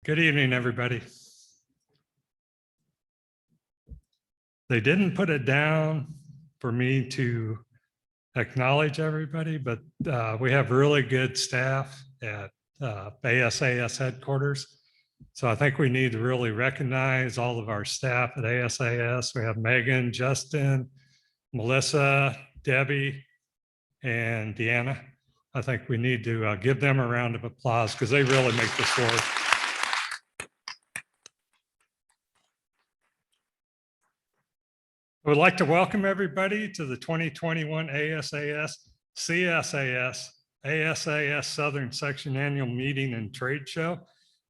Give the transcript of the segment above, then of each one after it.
Good evening, everybody. They didn't put it down for me to acknowledge everybody, but we have really good staff at ASAS headquarters. So I think we need to really recognize all of our staff at ASAS. We have Megan, Justin, Melissa, Debbie, and Deanna. I think we need to give them a round of applause because they really make this work. I would like to welcome everybody to the 2021 ASAS-CSAS-Southern Section Annual Meeting and Trade Show.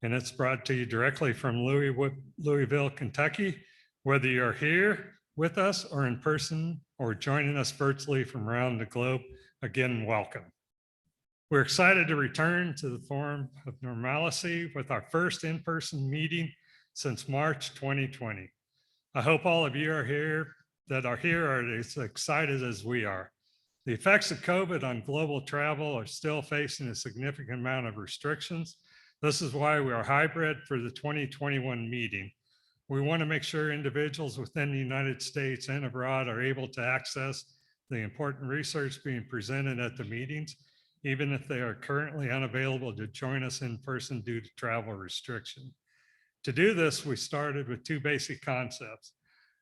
And it's brought to you directly from Louisville, Kentucky. Whether you're here with us or in person or joining us virtually from around the globe, again, welcome. We're excited to return to the form of normalcy with our first in-person meeting since March 2020. I hope all of you are here are as excited as we are. The effects of COVID on global travel are still facing a significant amount of restrictions. This is why we are hybrid for the 2021 meeting. We want to make sure individuals within the United States and abroad are able to access the important research being presented at the meetings, even if they are currently unavailable to join us in person due to travel restriction. To do this, we started with two basic concepts.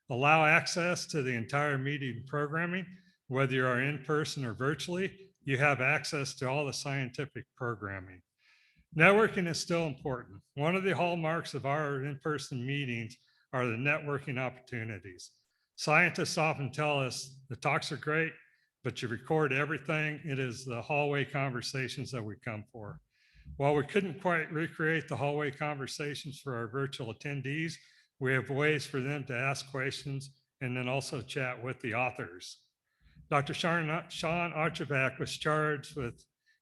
Allow access to the entire meeting programming, whether you are in person or virtually, you have access to all the scientific programming. Networking is still important. One of the hallmarks of our in-person meetings are the networking opportunities. Scientists often tell us the talks are great, but you record everything. It is the hallway conversations that we come for. While we couldn't quite recreate the hallway conversations for our virtual attendees, we have ways for them to ask questions and then also chat with the authors. Dr. Sean Archibald was charged with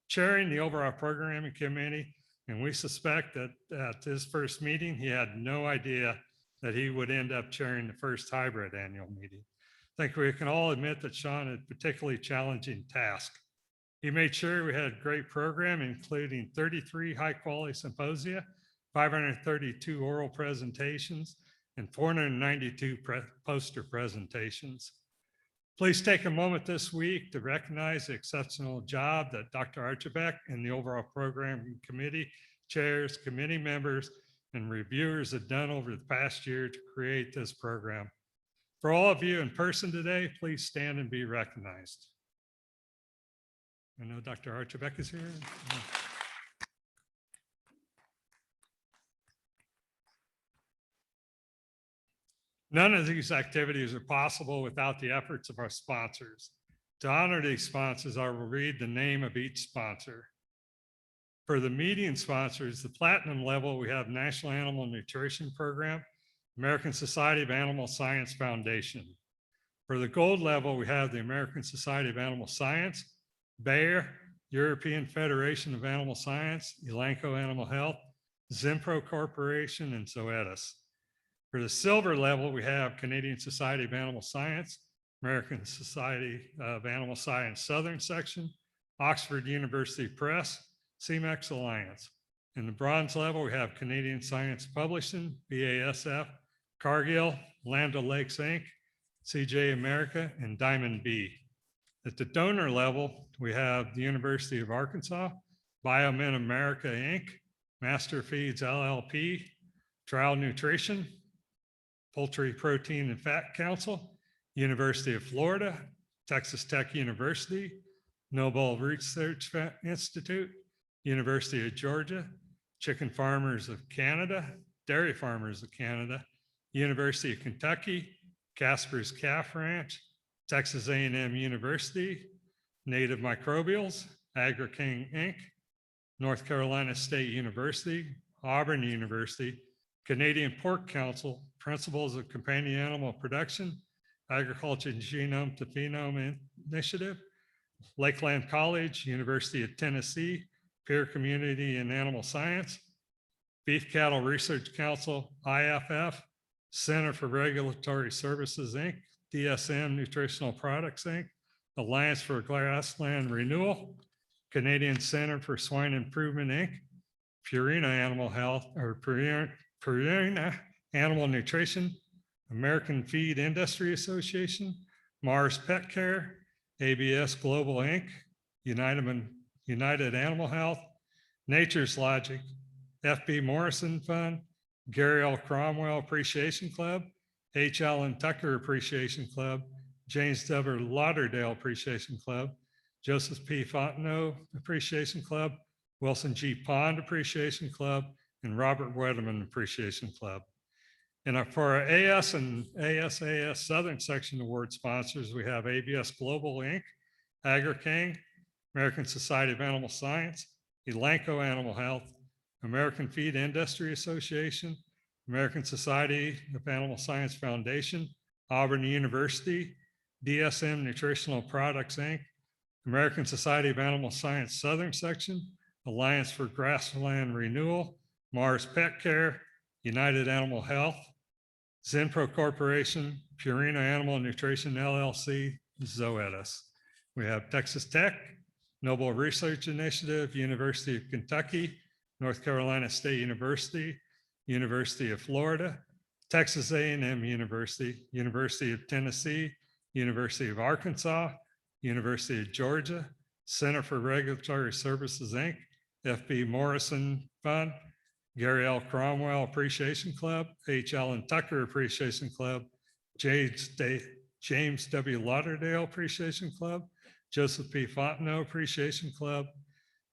chairing the overall programming committee, and we suspect that at his first meeting, he had no idea that he would end up chairing the first hybrid annual meeting. I think we can all admit that Sean had a particularly challenging task. He made sure we had a great program, including 33 high-quality symposia, 532 oral presentations, and 492 poster presentations. Please take a moment this week to recognize the exceptional job that Dr. Archibald and the overall programming committee chairs, committee members, and reviewers have done over the past year to create this program. For all of you in person today, please stand and be recognized. I know Dr. Archibald is here. None of these activities are possible without the efforts of our sponsors. To honor these sponsors, I will read the name of each sponsor. For the meeting sponsors, the platinum level, we have National Animal Nutrition Program, American Society of Animal Science Foundation. For the gold level, we have the American Society of Animal Science, Bayer, European Federation of Animal Science, Elanco Animal Health, Zimpro Corporation, and Zoetis. For the silver level, we have Canadian Society of Animal Science, American Society of Animal Science Southern Section, Oxford University Press, CMEX Alliance. In the bronze level, we have Canadian Science Publishing, BASF, Cargill, Land O'Lakes Inc., CJ America, and Diamond B. At the donor level, we have the University of Arkansas, Biomin America Inc., Master Feeds LLP, Trial Nutrition, Poultry Protein and Fat Council, University of Florida, Texas Tech University, Noble Research Institute, University of Georgia, Chicken Farmers of Canada, Dairy Farmers of Canada, University of Kentucky, Casper's Calf Ranch, Texas A&M University, Native Microbials, AgriKing Inc., North Carolina State University, Auburn University, Canadian Pork Council, Principles of Companion Animal Production, Agriculture Genome to Phenome Initiative, Lakeland College, University of Tennessee, Peer Community and Animal Science, Beef Cattle Research Council, IFF, Center for Regulatory Services, Inc., DSM Nutritional Products, Inc., Alliance for Grassland Renewal, Canadian Center for Swine Improvement, Inc., Purina Animal Health, or Purina Animal Nutrition, American Feed Industry Association, Mars Pet Care, ABS Global Inc., United Animal Health, Nature's Logic, FB Morrison Fund, Gary L. Cromwell Appreciation Club, H. Allen Tucker Appreciation Club, James W. Lauderdale Appreciation Club, Joseph P. Fontenot Appreciation Club, Wilson G. Pond Appreciation Club, and Robert Wedeman Appreciation Club. And for our AS and ASAS-Southern section award sponsors, we have ABS Global Inc., AgriKing, American Society of Animal Science, Elanco Animal Health, American Feed Industry Association, American Society of Animal Science Foundation, Auburn University, DSM Nutritional Products, Inc., American Society of Animal Science Southern Section, Alliance for Grassland Renewal, Mars Pet Care, United Animal Health, Zenpro Corporation, Purina Animal Nutrition LLC, Zoetis. We have Texas Tech, Noble Research Initiative, University of Kentucky, North Carolina State University, University of Florida, Texas A&M University, University of Tennessee, University of Arkansas, University of Georgia, Center for Regulatory Services, Inc., FB Morrison Fund, Gary L. Cromwell Appreciation Club, H. Allen Tucker Appreciation Club, James W. Lauderdale Appreciation Club, Joseph P. Fontenot Appreciation Club,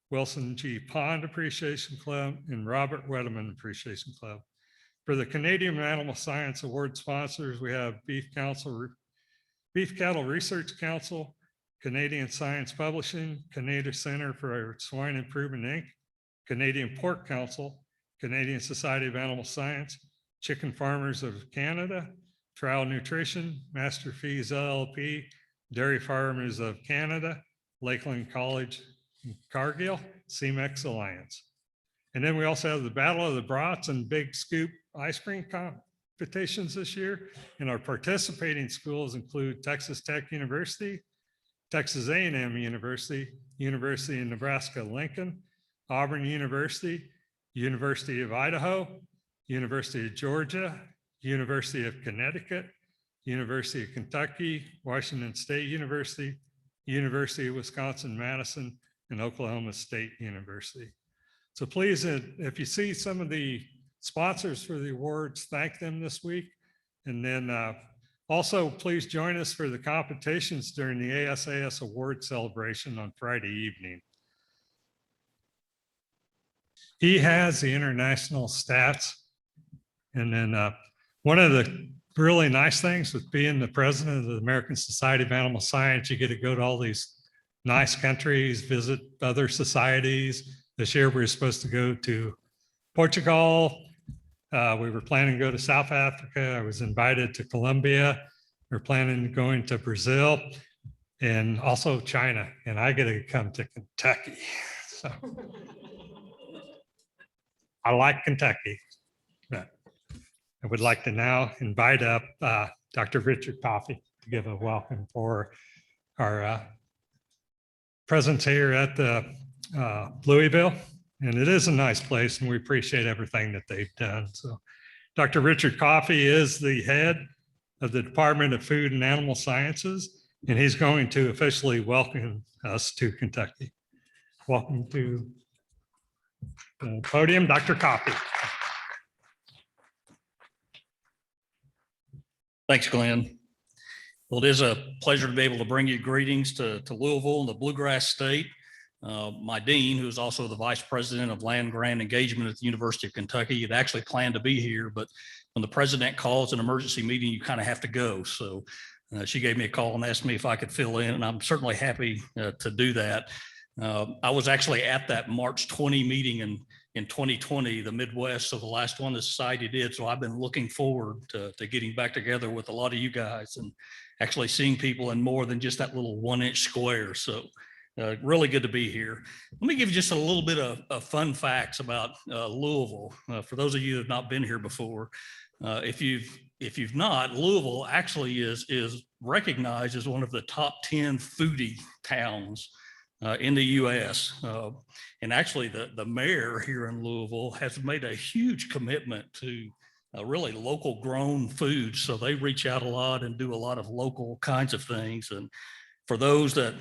Wilson G. Pond Appreciation Club, and Robert Wedeman Appreciation Club. For the Canadian Animal Science Award sponsors, we have Beef Cattle Research Council, Canadian Science Publishing, Canadian Center for Swine Improvement, Inc., Canadian Pork Council, Canadian Society of Animal Science, Chicken Farmers of Canada, Trial Nutrition, Master Fees LLP, Dairy Farmers of Canada, Lakeland College, Cargill, CMEX Alliance. And then we also have the Battle of the Brats and Big Scoop ice cream competitions this year. And our participating schools include Texas Tech University, Texas A&M University, University of Nebraska-Lincoln, Auburn University, University of Idaho, University of Georgia, University of Connecticut, University of Kentucky, Washington State University, University of Wisconsin-Madison, and Oklahoma State University. So please, if you see some of the sponsors for the awards, thank them this week. And then also please join us for the competitions during the ASAS award celebration on Friday evening. He has the international stats. And then one of the really nice things with being the president of the American Society of Animal Science, you get to go to all these nice countries, visit other societies. This year we were supposed to go to Portugal. We were planning to go to South Africa. I was invited to Colombia. We're planning on going to Brazil and also China. And I get to come to Kentucky. So I like Kentucky. But I would like to now invite up Dr. Richard Coffey to give a welcome for our presence here at the Louisville. And it is a nice place and we appreciate everything that they've done. So Dr. Richard Coffey is the head of the Department of Food and Animal Sciences, and he's going to officially welcome us to Kentucky. Welcome to the podium, Dr. Coffey. Thanks, Glenn. Well, it is a pleasure to be able to bring you greetings to Louisville and the Bluegrass State. My dean, who is also the vice president of land grant engagement at the University of Kentucky, had actually planned to be here, but when the president calls an emergency meeting, you kind of have to go. So she gave me a call and asked me if I could fill in, and I'm certainly happy to do that. I was actually at that March 20 meeting in 2020, the Midwest, so the last one the society did. So I've been looking forward to getting back together with a lot of you guys and actually seeing people in more than just that little 1-inch square. So really good to be here. Let me give you just a little bit of fun facts about Louisville. For those of you that have not been here before, if you've not, Louisville actually is recognized as one of the top 10 foodie towns in the U.S. And actually, the mayor here in Louisville has made a huge commitment to really local grown foods. So they reach out a lot and do a lot of local kinds of things. And for those that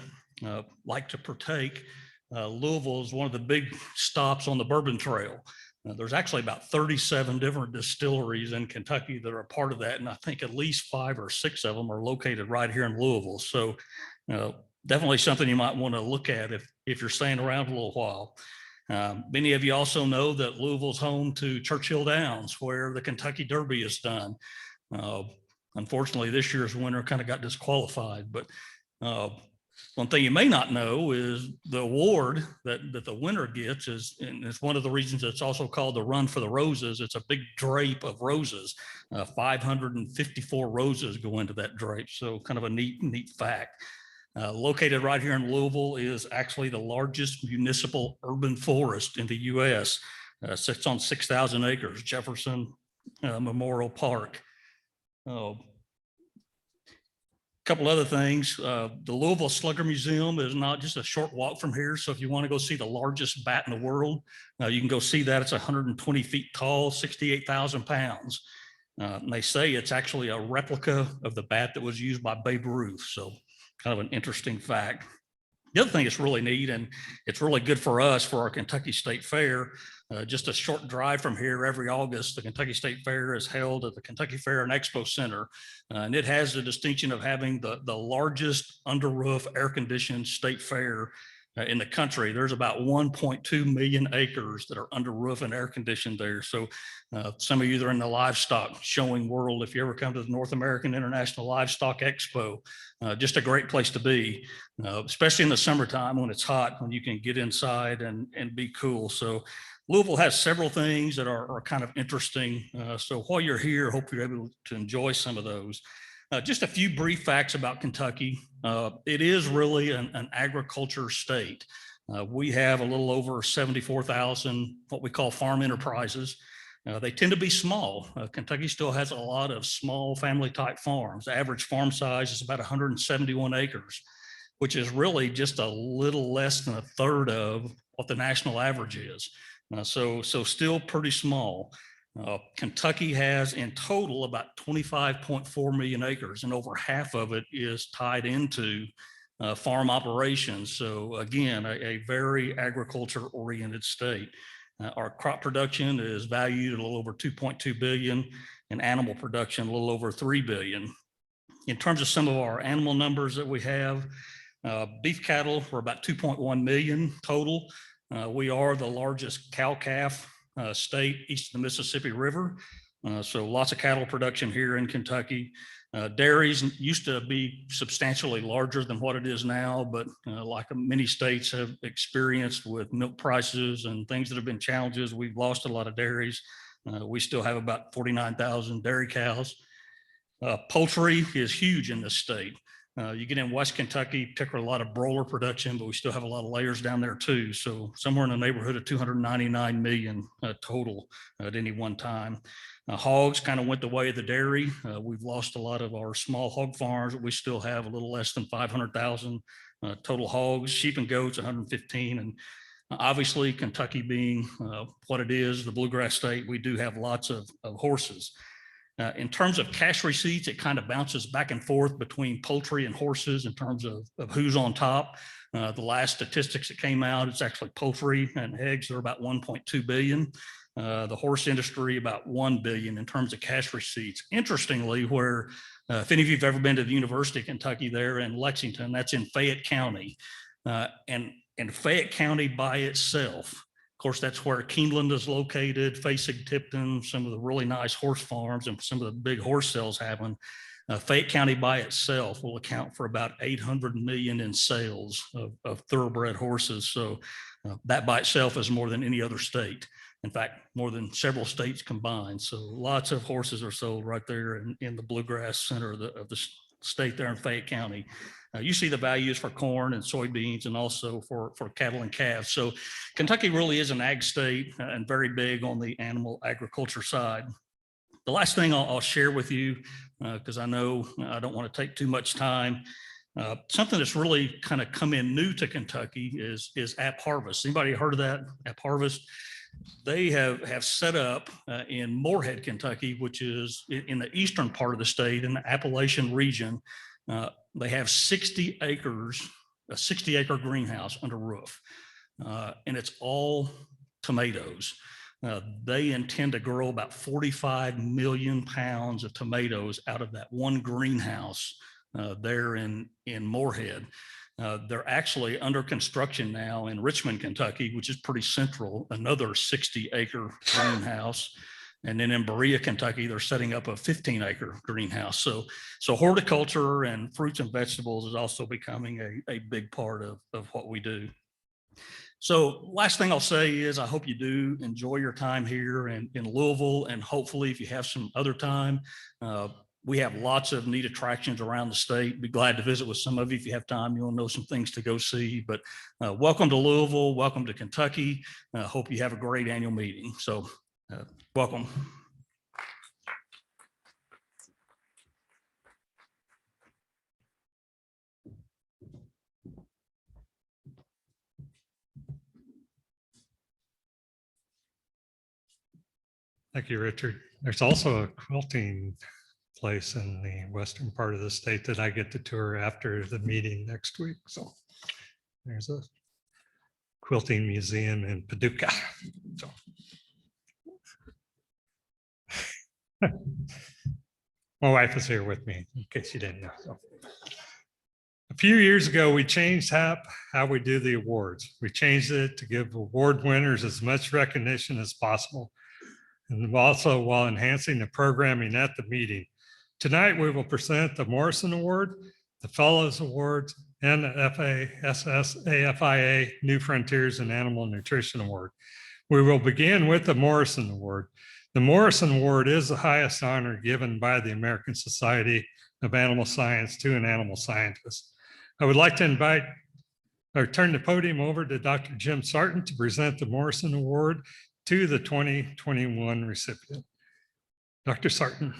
like to partake, Louisville is one of the big stops on the Bourbon Trail. There's actually about 37 different distilleries in Kentucky that are a part of that. And I think at least 5 or 6 of them are located right here in Louisville. So definitely something you might want to look at if you're staying around a little while. Many of you also know that Louisville's home to Churchill Downs, where the Kentucky Derby is done. Unfortunately, this year's winner kind of got disqualified, but one thing you may not know is the award that the winner gets is, and it's one of the reasons it's also called the Run for the Roses. It's a big drape of roses. 554 roses go into that drape. So kind of a neat fact. Located right here in Louisville is actually the largest municipal urban forest in the U.S. Sits on 6,000 acres, Jefferson Memorial Park. Couple other things. The Louisville Slugger Museum is not just a short walk from here. So if you want to go see the largest bat in the world, you can go see that. It's 120 feet tall, 68,000 pounds. And they say it's actually a replica of the bat that was used by Babe Ruth. So kind of an interesting fact. The other thing that's really neat, and it's really good for us for our Kentucky State Fair, just a short drive from here every August, the Kentucky State Fair is held at the Kentucky Fair and Expo Center. And it has the distinction of having the largest under roof air conditioned state fair in the country. There's about 1.2 million acres that are under roof and air conditioned there. So some of you that are in the livestock showing world, if you ever come to the North American International Livestock Expo, just a great place to be, especially in the summertime when it's hot, when you can get inside and be cool. So Louisville has several things that are kind of interesting. So while you're here, hope you're able to enjoy some of those. Just a few brief facts about Kentucky. It is really an agriculture state. We have a little over 74,000 what we call farm enterprises. They tend to be small. Kentucky still has a lot of small family type farms. The average farm size is about 171 acres, which is really just a little less than a third of what the national average is. So still pretty small. Kentucky has in total about 25.4 million acres, and over half of it is tied into farm operations. So again, a very agriculture oriented state. Our crop production is valued at a little over 2.2 billion, and animal production a little over 3 billion. In terms of some of our animal numbers that we have, beef cattle, we're about 2.1 million total. We are the largest cow-calf state east of the Mississippi River. So lots of cattle production here in Kentucky. Dairies used to be substantially larger than what it is now, but like many states have experienced with milk prices and things that have been challenges, we've lost a lot of dairies. We still have about 49,000 dairy cows. Poultry is huge in this state. You get in West Kentucky, particularly a lot of broiler production, but we still have a lot of layers down there too. So somewhere in the neighborhood of 299 million total at any one time. Hogs kind of went the way of the dairy. We've lost a lot of our small hog farms, but we still have a little less than 500,000 total hogs. Sheep and goats, 115. And obviously Kentucky being what it is, the bluegrass state, we do have lots of horses. In terms of cash receipts, it kind of bounces back and forth between poultry and horses in terms of who's on top. The last statistics that came out, it's actually poultry and eggs are about 1.2 billion. The horse industry about 1 billion in terms of cash receipts. Interestingly, where if any of you have ever been to the University of Kentucky there in Lexington, that's in Fayette County. And Fayette County by itself, of course, that's where Keeneland is located, facing Tipton, some of the really nice horse farms and some of the big horse sales happen. Fayette County by itself will account for about 800 million in sales of thoroughbred horses. So that by itself is more than any other state. In fact, more than several states combined. So lots of horses are sold right there in the bluegrass center of the state there in Fayette County. You see the values for corn and soybeans and also for cattle and calves. So Kentucky really is an ag state and very big on the animal agriculture side. The last thing I'll share with you, because I know I don't want to take too much time, Something that's really kind of come in new to Kentucky is App Harvest. Anybody heard of that? App Harvest? They have set up in Morehead, Kentucky, which is in the eastern part of the state in the Appalachian region. They have 60 acres, a 60-acre greenhouse under roof, and it's all tomatoes. They intend to grow about 45 million pounds of tomatoes out of that one greenhouse there in Morehead. They're actually under construction now in Richmond, Kentucky, which is pretty central, another 60-acre greenhouse. And then in Berea, Kentucky, they're setting up a 15-acre greenhouse. So horticulture and fruits and vegetables is also becoming a big part of what we do. So last thing I'll say is I hope you do enjoy your time here in Louisville, and hopefully if you have some other time, we have lots of neat attractions around the state. Be glad to visit with some of you if you have time. You'll know some things to go see. But welcome to Louisville. Welcome to Kentucky. Hope you have a great annual meeting. So welcome. Thank you, Richard. There's also a quilting place in the western part of the state that I get to tour after the meeting next week. So there's a quilting museum in Paducah. So. My wife is here with me, in case you didn't know. So. A few years ago, we changed how we do the awards. We changed it to give award winners as much recognition as possible, and also while enhancing the programming at the meeting. Tonight, we will present the Morrison Award, the Fellows Awards, and the ASAS-CSAS-Southern New Frontiers in Animal Nutrition Award. We will begin with the Morrison Award. The Morrison Award is the highest honor given by the American Society of Animal Science to an animal scientist. I would like to turn the podium over to Dr. Jim Sarton to present the Morrison Award to the 2021 recipient. Dr. Sarton.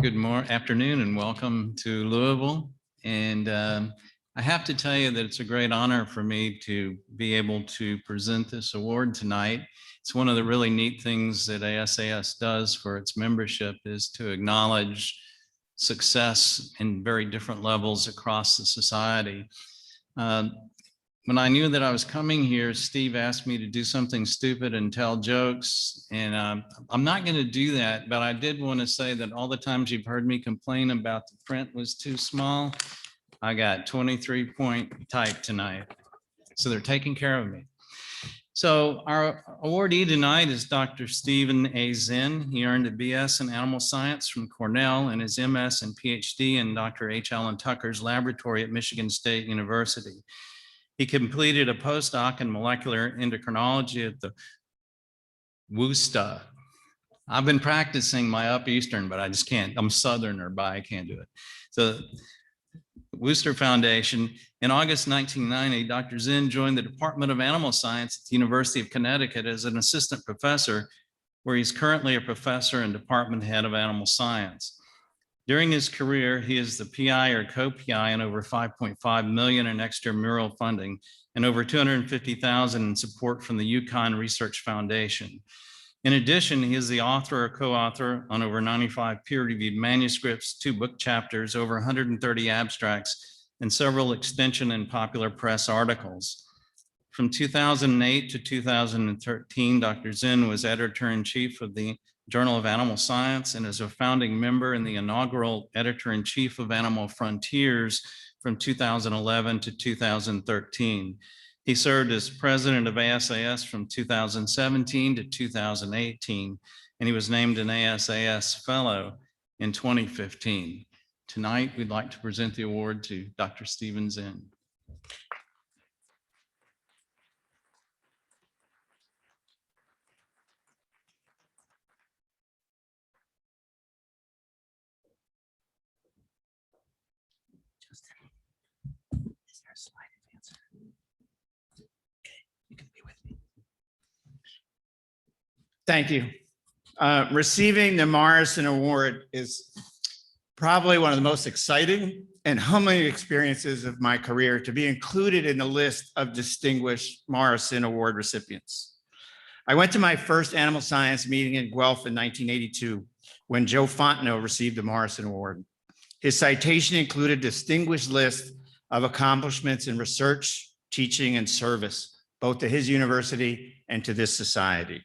Good afternoon and welcome to Louisville. And I have to tell you that it's a great honor for me to be able to present this award tonight. It's one of the really neat things that ASAS does for its membership is to acknowledge success in very different levels across the society. When I knew that I was coming here, Steve asked me to do something stupid and tell jokes, and I'm not going to do that, but I did want to say that all the times you've heard me complain about the print was too small, I got 23-point type tonight, so they're taking care of me. So our awardee tonight is Dr. Stephen A. Zinn. He earned a BS in Animal Science from Cornell and his MS and PhD in Dr. H. Allen Tucker's laboratory at Michigan State University. He completed a postdoc in molecular endocrinology at the WUSTA. I've been practicing my up Eastern, but I just can't. I'm Southerner, but I can't do it. So Worcester Foundation. In August 1990, Dr. Zinn joined the Department of Animal Science at the University of Connecticut as an assistant professor, where he's currently a professor and department head of animal science. During his career, he is the PI or co-PI in over 5.5 million in extramural funding and over 250,000 in support from the Yukon Research Foundation. In addition, he is the author or co-author on over 95 peer-reviewed manuscripts, 2 book chapters, over 130 abstracts, and several extension and popular press articles. From 2008 to 2013, Dr. Zinn was editor-in-chief of the Journal of Animal Science and is a founding member and the inaugural editor-in-chief of Animal Frontiers from 2011 to 2013. He served as president of ASAS from 2017 to 2018, and he was named an ASAS Fellow in 2015. Tonight, we'd like to present the award to Dr. Stephen Zinn. Thank you. Receiving the Morrison Award is probably one of the most exciting and humbling experiences of my career, to be included in the list of distinguished Morrison Award recipients. I went to my first animal science meeting in Guelph in 1982 when Joe Fontenot received the Morrison Award. His citation included a distinguished list of accomplishments in research, teaching, and service, both to his university and to this society.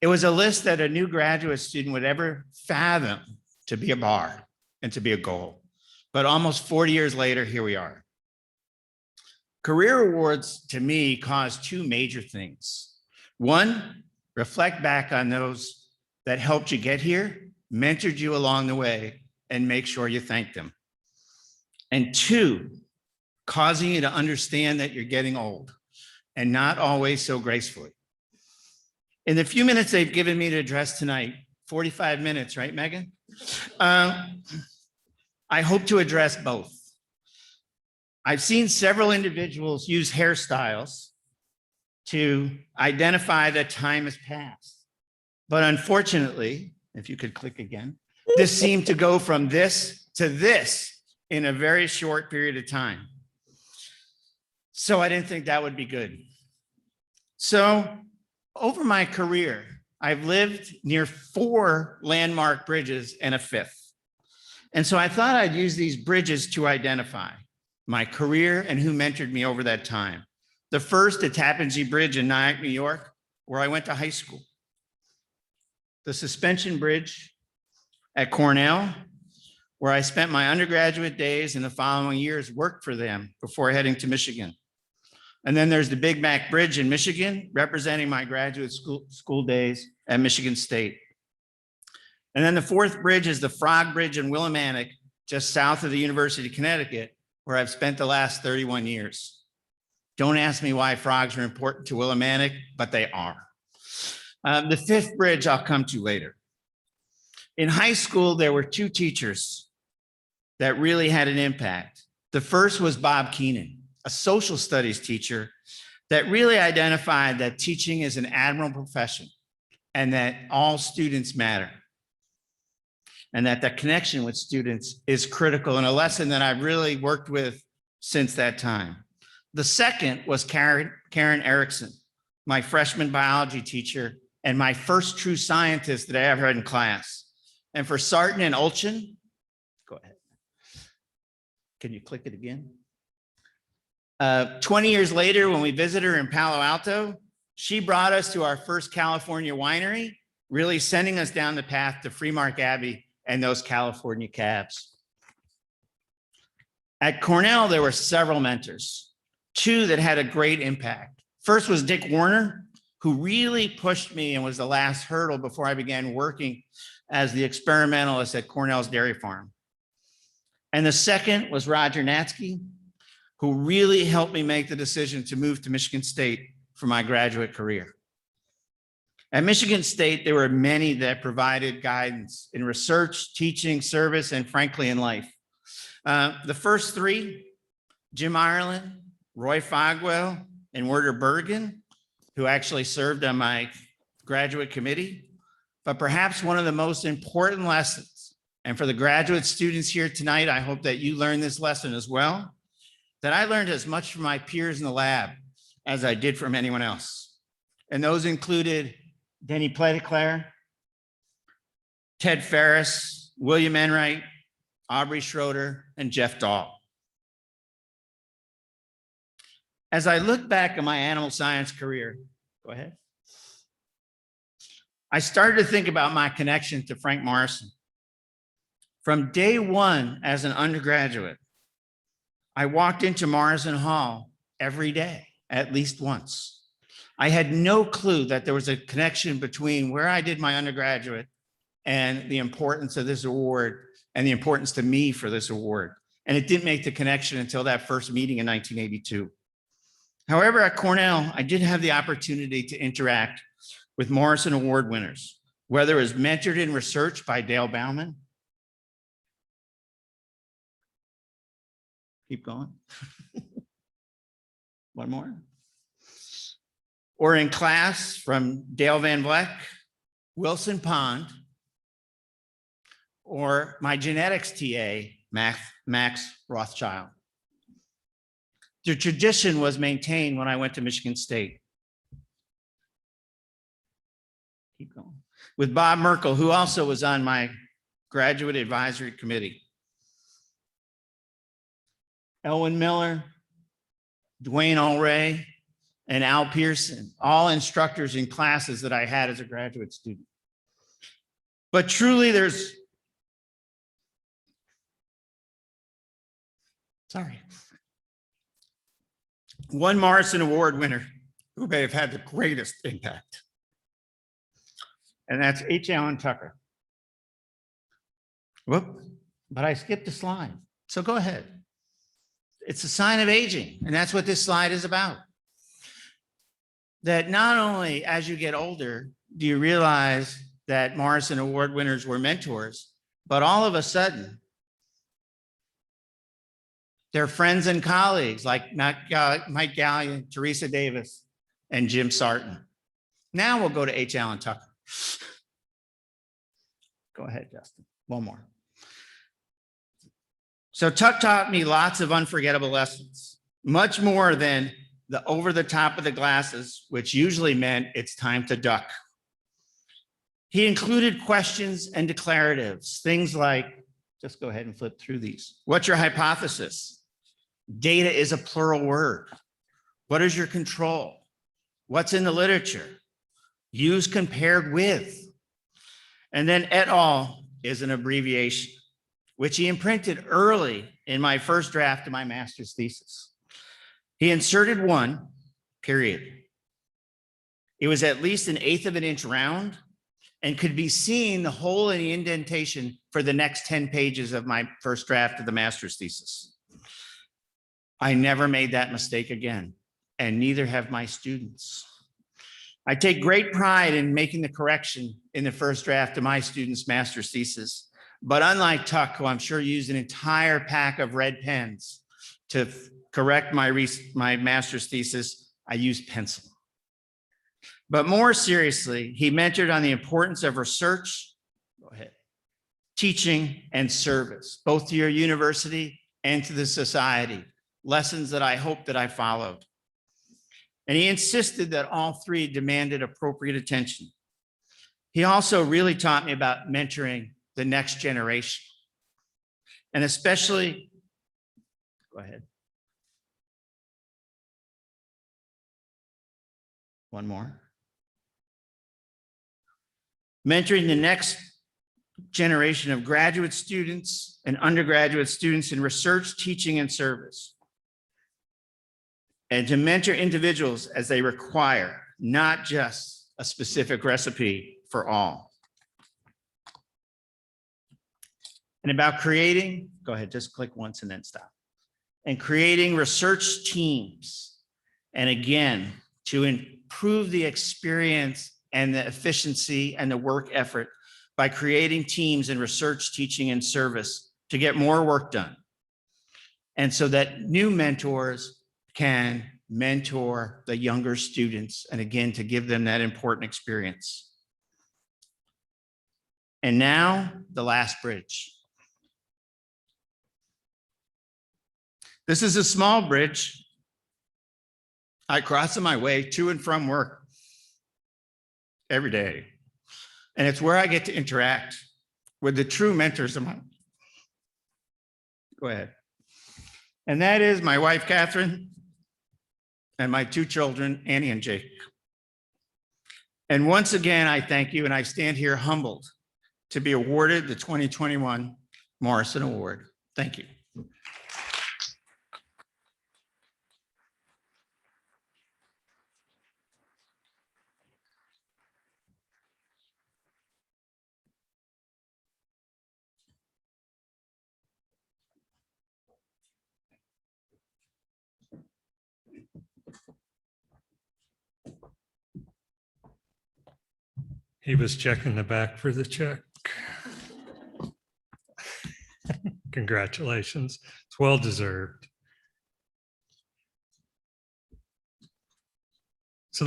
It was a list that a new graduate student would ever fathom to be a bar and to be a goal. But almost 40 years later, here we are. Career awards to me cause two major things. One, reflect back on those that helped you get here, mentored you along the way, and make sure you thank them. And two, causing you to understand that you're getting old, and not always so gracefully. In the few minutes they've given me to address tonight, 45 minutes, right, Megan? I hope to address both. I've seen several individuals use hairstyles to identify that time has passed. But unfortunately, if you could click again, this seemed to go from this to this in a very short period of time. So I didn't think that would be good. So over my career, I've lived near 4 landmark bridges and a 5th. And so I thought I'd use these bridges to identify my career and who mentored me over that time. The first, the Tappan Zee Bridge in Nyack, New York, where I went to high school. The Suspension Bridge at Cornell, where I spent my undergraduate days and the following years worked for them before heading to Michigan. And then there's the Big Mac Bridge in Michigan, representing my graduate school days at Michigan State. And then the 4th bridge is the Frog Bridge in Willimantic, just south of the University of Connecticut, where I've spent the last 31 years. Don't ask me why frogs are important to Willimantic, but they are. The 5th bridge I'll come to later. In high school, there were 2 teachers that really had an impact. The first was Bob Keenan, a social studies teacher that really identified that teaching is an admirable profession and that all students matter, and that the connection with students is critical, and a lesson that I've really worked with since that time. The second was Karen Erickson, my freshman biology teacher and my first true scientist that I ever had in class. And for Sarton and Olchin, go ahead. Can you click it again? 20 years later, when we visited her in Palo Alto, she brought us to our first California winery, really sending us down the path to Freemark Abbey and those California cabs. At Cornell, there were several mentors, 2 that had a great impact. First was Dick Warner, who really pushed me and was the last hurdle before I began working as the experimentalist at Cornell's dairy farm. And the second was Roger Natsky, who really helped me make the decision to move to Michigan State for my graduate career. At Michigan State, there were many that provided guidance in research, teaching, service, and frankly, in life. The first 3, Jim Ireland, Roy Fogwell, and Werner Bergen, who actually served on my graduate committee. But perhaps one of the most important lessons, and for the graduate students here tonight, I hope that you learn this lesson as well, that I learned as much from my peers in the lab as I did from anyone else. And those included Denny Petitclerc, Ted Ferris, William Enright, Aubrey Schroeder, and Jeff Dahl. As I look back at my animal science career, go ahead. I started to think about my connection to Frank Morrison. From day one as an undergraduate, I walked into Morrison Hall every day, at least once. I had no clue that there was a connection between where I did my undergraduate and the importance of this award and the importance to me for this award. And it didn't make the connection until that first meeting in 1982. However, at Cornell, I did have the opportunity to interact with Morrison Award winners, whether it was mentored in research by Dale Bauman. Keep going. One more. Or in class from Dale Van Vleck, Wilson Pond, or my genetics TA, Max Rothschild. The tradition was maintained when I went to Michigan State. Keep going. With Bob Merkel, who also was on my graduate advisory committee. Elwin Miller, Dwayne Allray, and Al Pearson, all instructors in classes that I had as a graduate student. But truly there's, one Morrison Award winner who may have had the greatest impact. And that's H. Allen Tucker. Whoop, but I skipped a slide. So go ahead. It's a sign of aging, and that's what this slide is about. That not only as you get older, do you realize that Morrison Award winners were mentors, but all of a sudden, they're friends and colleagues like Mike Gallion, Teresa Davis, and Jim Sarton. Now we'll go to H. Allen Tucker. Go ahead, Justin. One more. So Tuck taught me lots of unforgettable lessons, much more than the over the top of the glasses, which usually meant it's time to duck. He included questions and declaratives, things like, just go ahead and flip through these. What's your hypothesis? Data is a plural word. What is your control? What's in the literature? Use compared with. And then et al. Is an abbreviation, which he imprinted early in my first draft of my master's thesis. He inserted one, period. It was at least 1/8 of an inch round and could be seen the hole in the indentation for the next 10 pages of my first draft of the master's thesis. I never made that mistake again, and neither have my students. I take great pride in making the correction in the first draft of my students' master's thesis. But unlike Tuck, who I'm sure used an entire pack of red pens to correct my master's thesis, I used pencil. But more seriously, he mentored on the importance of research, go ahead, teaching, and service, both to your university and to the society, lessons that I hope that I followed. And he insisted that all three demanded appropriate attention. He also really taught me about mentoring the next generation. And especially, go ahead. One more. Mentoring the next generation of graduate students and undergraduate students in research, teaching, and service. And to mentor individuals as they require, not just a specific recipe for all. And about creating, go ahead, just click once and then stop. And creating research teams. And again, to improve the experience and the efficiency and the work effort by creating teams in research, teaching, and service to get more work done. And so that new mentors can mentor the younger students, and again, to give them that important experience. And now, the last bridge. This is a small bridge. I cross on my way to and from work every day. And it's where I get to interact with the true mentors of mine. Go ahead. And that is my wife, Catherine, and my two children, Annie and Jake. And once again, I thank you, and I stand here humbled to be awarded the 2021 Morrison Award. Thank you. He was checking the back for the check. Congratulations. It's well deserved. So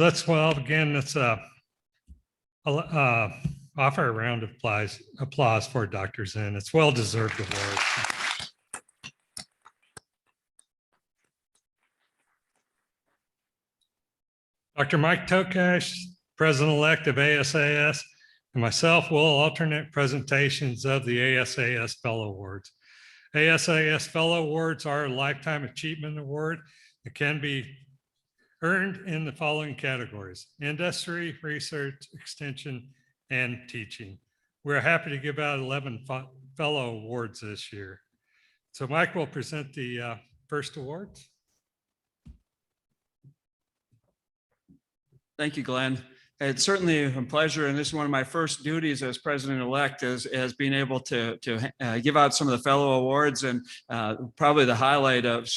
again, let's offer a round of applause for Dr. Zinn. It's well-deserved award. Dr. Mike Tokash, President-elect of ASAS, and myself will alternate presentations of the ASAS Fellow Awards. ASAS Fellow Awards are a Lifetime Achievement Award that can be earned in the following categories: industry, research, extension, and teaching. We're happy to give out 11 fellow awards this year. So Mike will present the first awards. Thank you, Glenn. It's certainly a pleasure, and this is one of my first duties as president-elect, as being able to give out some of the fellow awards. And probably the highlight of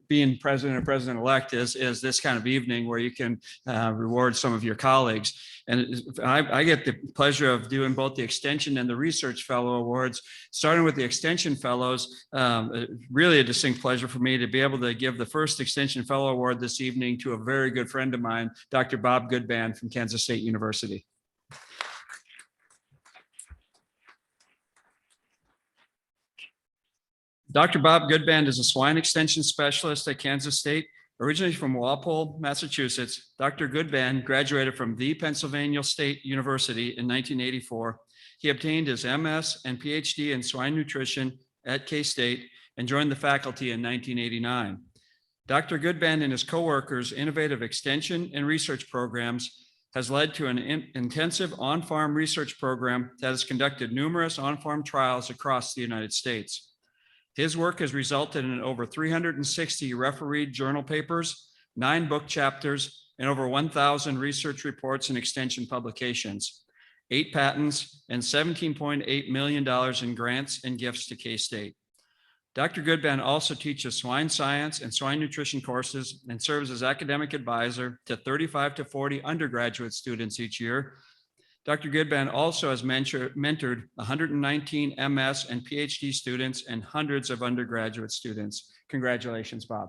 being president or president-elect is this kind of evening where you can reward some of your colleagues. And I get the pleasure of doing both the Extension and the Research Fellow Awards. Starting with the Extension Fellows, really a distinct pleasure for me to be able to give the first Extension Fellow Award this evening to a very good friend of mine, Dr. Bob Goodband from Kansas State University. Dr. Bob Goodband is a swine extension specialist at Kansas State. Originally from Walpole, Massachusetts, Dr. Goodband graduated from the Pennsylvania State University in 1984. He obtained his MS and PhD in swine nutrition at K-State and joined the faculty in 1989. Dr. Goodband and his coworkers' innovative extension and research programs has led to an intensive on-farm research program that has conducted numerous on-farm trials across the United States. His work has resulted in over 360 refereed journal papers, 9 book chapters, and over 1,000 research reports and extension publications, 8 patents, and $17.8 million in grants and gifts to K-State. Dr. Goodband also teaches swine science and swine nutrition courses and serves as academic advisor to 35 to 40 undergraduate students each year. Dr. Goodband also has mentored 119 MS and PhD students and hundreds of undergraduate students. Congratulations, Bob.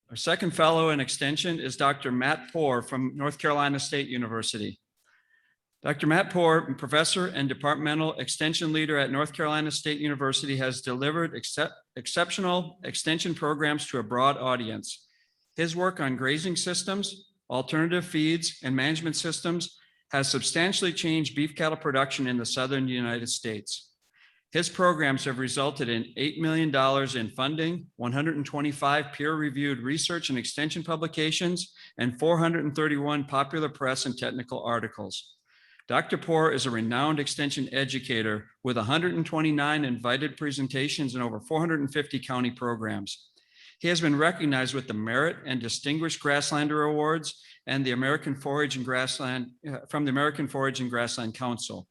Our second fellow in extension is Dr. Matt Poore from North Carolina State University. Dr. Matt Poore, professor and departmental extension leader at North Carolina State University, has delivered exceptional extension programs to a broad audience. His work on grazing systems, alternative feeds, and management systems has substantially changed beef cattle production in the southern United States. His programs have resulted in $8 million in funding, 125 peer-reviewed research and extension publications, and 431 popular press and technical articles. Dr. Poore is a renowned extension educator with 129 invited presentations and over 450 county programs. He has been recognized with the Merit and Distinguished Grasslander Awards and the American Forage and Grassland from the American Forage and Grassland Council,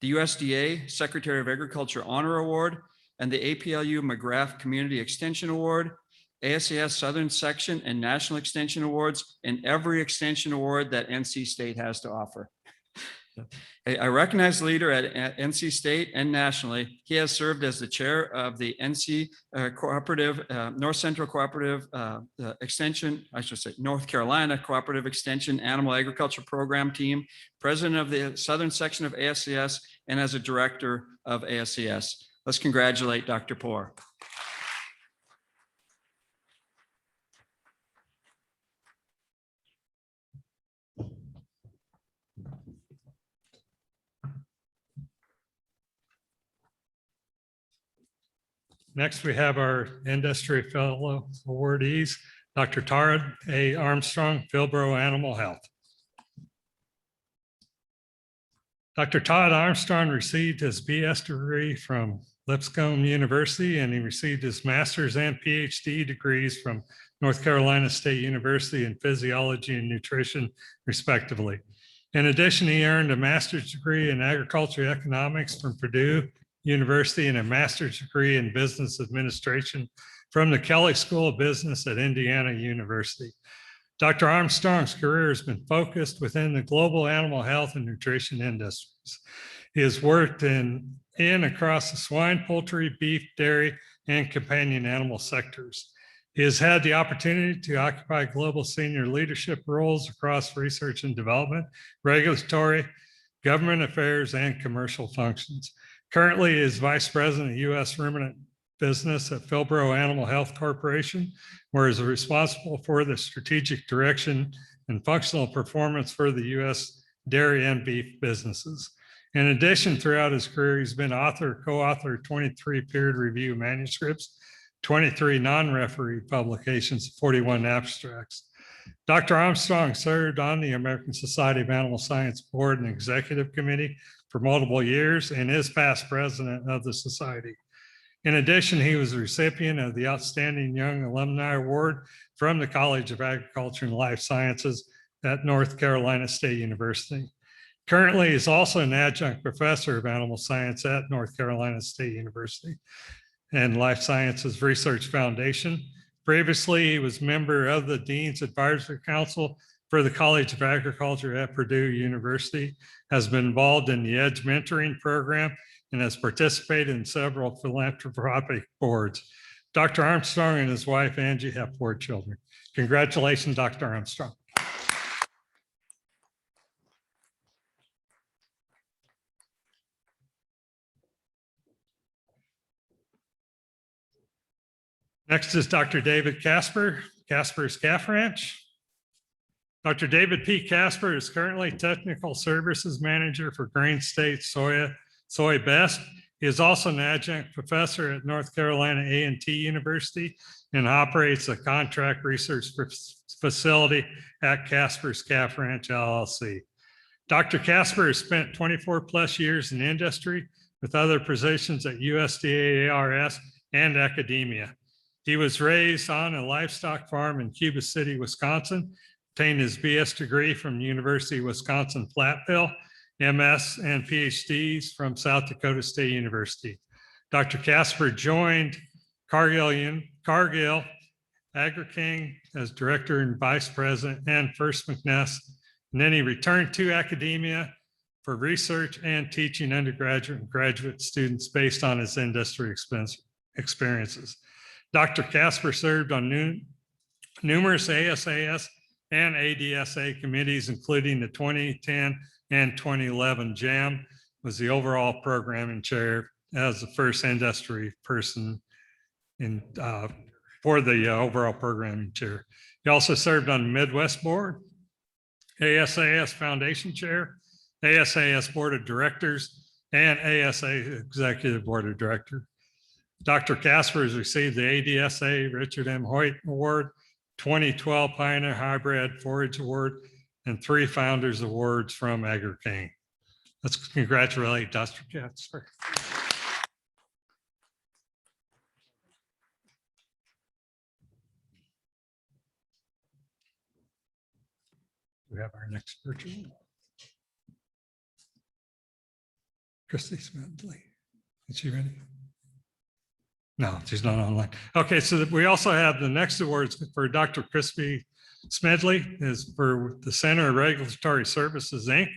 the USDA Secretary of Agriculture Honor Award, and the APLU McGrath Community Extension Award, ASAS-Southern Section and National Extension Awards, and every extension award that NC State has to offer. A recognized leader at NC State and nationally, he has served as the chair of the NC Cooperative, North Central Cooperative Extension, I should say, North Carolina Cooperative Extension Animal Agriculture Program Team, president of the Southern Section of ASCS, and as a director of ASCS. Let's congratulate Dr. Poore. Next, we have our Industry Fellow awardees, Dr. Tara A. Armstrong, Philbro Animal Health. Dr. Todd Armstrong received his BS degree from Lipscomb University, and he received his master's and PhD degrees from North Carolina State University in physiology and nutrition, respectively. In addition, he earned a master's degree in agriculture economics from Purdue University and a master's degree in business administration from the Kelley School of Business at Indiana University. Dr. Armstrong's career has been focused within the global animal health and nutrition industries. He has worked in in across the swine, poultry, beef, dairy, and companion animal sectors. He has had the opportunity to occupy global senior leadership roles across research and development, regulatory, government affairs, and commercial functions. Currently he is Vice President of U.S. Ruminant Business at Philbro Animal Health Corporation, where he is responsible for the strategic direction and functional performance for the U.S. dairy and beef businesses. In addition, throughout his career, he's been author, co-author of 23 peer review manuscripts, 23 non-referee publications, 41 abstracts. Dr. Armstrong served on the American Society of Animal Science Board and Executive Committee for multiple years and is past president of the society. In addition, he was a recipient of the Outstanding Young Alumni Award from the College of Agriculture and Life Sciences at North Carolina State University. Currently, he's also an adjunct professor of animal science at North Carolina State University and Life Sciences Research Foundation. Previously, he was member of the Dean's Advisory Council for the College of Agriculture at Purdue University, has been involved in the EDGE mentoring program, and has participated in several philanthropic boards. Dr. Armstrong and his wife, Angie, have 4 children. Congratulations, Dr. Armstrong. Next is Dr. David Casper, Casper's Calf Ranch. Dr. David P. Casper is currently Technical Services Manager for Grain State Soy Best. He is also an adjunct professor at North Carolina A&T University and operates a contract research facility at Casper's Calf Ranch LLC. Dr. Casper has spent 24 plus years in industry with other positions at USDA, ARS, and academia. He was raised on a livestock farm in Cuba City, Wisconsin, obtained his BS degree from University of Wisconsin Platteville, MS and PhDs from South Dakota State University. Dr. Casper joined Cargill, Agri-King as director and vice president, and First McNess. And then he returned to academia for research and teaching undergraduate and graduate students based on his industry experiences. Dr. Casper served on numerous ASAS and ADSA committees, including the 2010 and 2011 JAM, was the overall programming chair as the first industry person for the overall programming chair. He also served on the Midwest Board, ASAS Foundation Chair, ASAS Board of Directors, and ASA Executive Board of Directors. Dr. Casper has received the ADSA Richard M. Hoyt Award, 2012 Pioneer Hybrid Forage Award, and 3 Founders Awards from Agri-King. Let's congratulate Dr. Casper. We have our next virtual. Christy Smedley. Is she ready? No, she's not online. Okay, so we also have the next awards for Dr. Crispy Smedley is for the Center of Regulatory Services, Inc.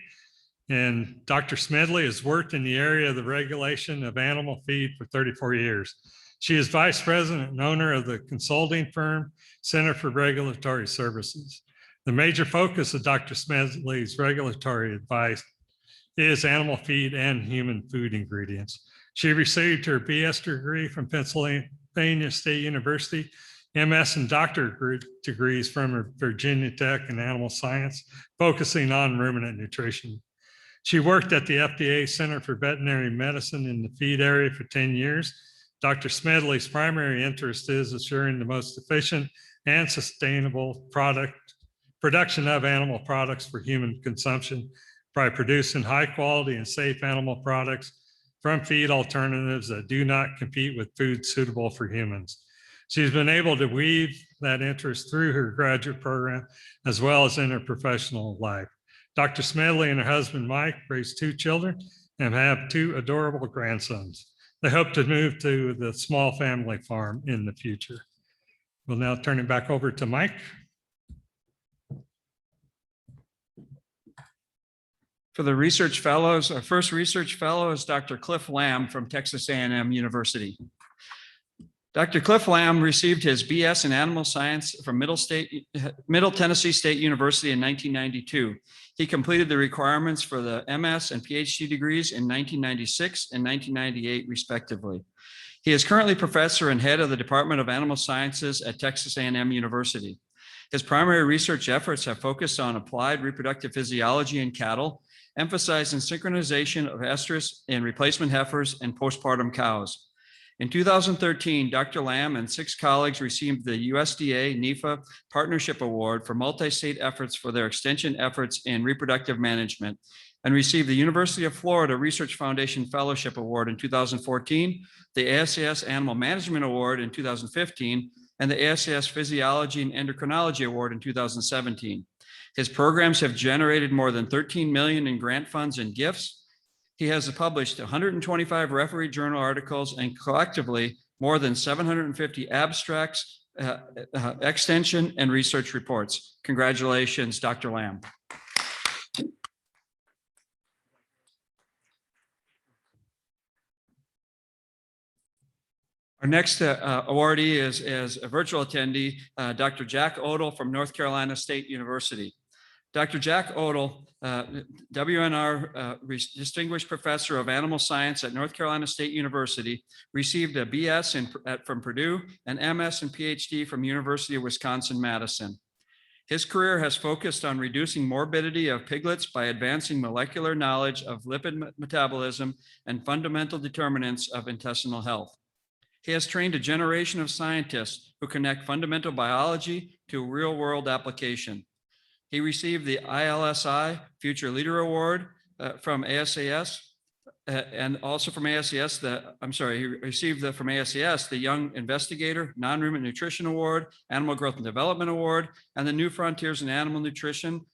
And Dr. Smedley has worked in the area of the regulation of animal feed for 34 years. She is vice president and owner of the consulting firm Center for Regulatory Services. The major focus of Dr. Smedley's regulatory advice is animal feed and human food ingredients. She received her BS degree from Pennsylvania State University, MS and doctorate degrees from Virginia Tech in animal science, focusing on ruminant nutrition. She worked at the FDA Center for Veterinary Medicine in the feed area for 10 years. Dr. Smedley's primary interest is assuring the most efficient and sustainable production of animal products for human consumption by producing high quality and safe animal products from feed alternatives that do not compete with food suitable for humans. She's been able to weave that interest through her graduate program as well as in her professional life. Dr. Smedley and her husband, Mike, raised 2 children and have 2 adorable grandsons. They hope to move to the small family farm in the future. We'll now turn it back over to Mike. For the research fellows, our first research fellow is Dr. Cliff Lamb from Texas A&M University. Dr. Cliff Lamb received his BS in animal science from Middle Tennessee State University in 1992. He completed the requirements for the MS and PhD degrees in 1996 and 1998, respectively. He is currently professor and head of the Department of Animal Sciences at Texas A&M University. His primary research efforts have focused on applied reproductive physiology in cattle, emphasizing synchronization of estrus in replacement heifers and postpartum cows. In 2013, Dr. Lamb and 6 colleagues received the USDA NEFA Partnership Award for multi-state efforts for their extension efforts in reproductive management, and received the University of Florida Research Foundation Fellowship Award in 2014, the ASAS Animal Management Award in 2015, and the ASAS Physiology and Endocrinology Award in 2017. His programs have generated more than $13 million in grant funds and gifts. He has published 125 referee journal articles and collectively more than 750 abstracts, extension, and research reports. Congratulations, Dr. Lamb. Our next awardee is a virtual attendee, Dr. Jack Odell from North Carolina State University. Dr. Jack Odell, WNR Distinguished Professor of Animal Science at North Carolina State University, received a BS from Purdue and MS and PhD from University of Wisconsin-Madison. His career has focused on reducing morbidity of piglets by advancing molecular knowledge of lipid metabolism and fundamental determinants of intestinal health. He has trained a generation of scientists who connect fundamental biology to real-world application. He received the ILSI Future Leader Award from ASAS, and also from ASAS, he received from ASAS the Young Investigator, Non-Ruminant Nutrition Award, Animal Growth and Development Award, and the New Frontiers in Animal Nutrition.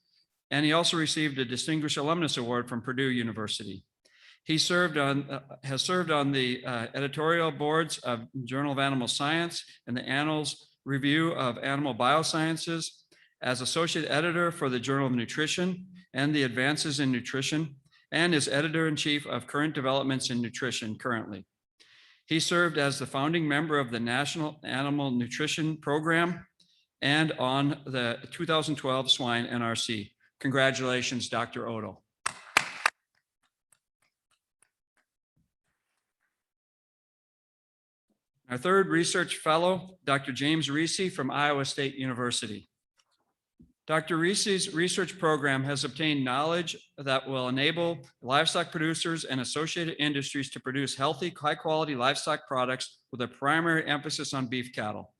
And he also received a Distinguished Alumnus Award from Purdue University. He has served on the editorial boards of Journal of Animal Science and the Annals Review of Animal Biosciences, as associate editor for the Journal of Nutrition and the Advances in Nutrition, and is editor-in-chief of Current Developments in Nutrition currently. He served as the founding member of the National Animal Nutrition Program and on the 2012 Swine NRC. Congratulations, Dr. Odell. Our third research fellow, Dr. James Reese from Iowa State University. Dr. Reese's research program has obtained knowledge that will enable livestock producers and associated industries to produce healthy, high-quality livestock products with a primary emphasis on beef cattle.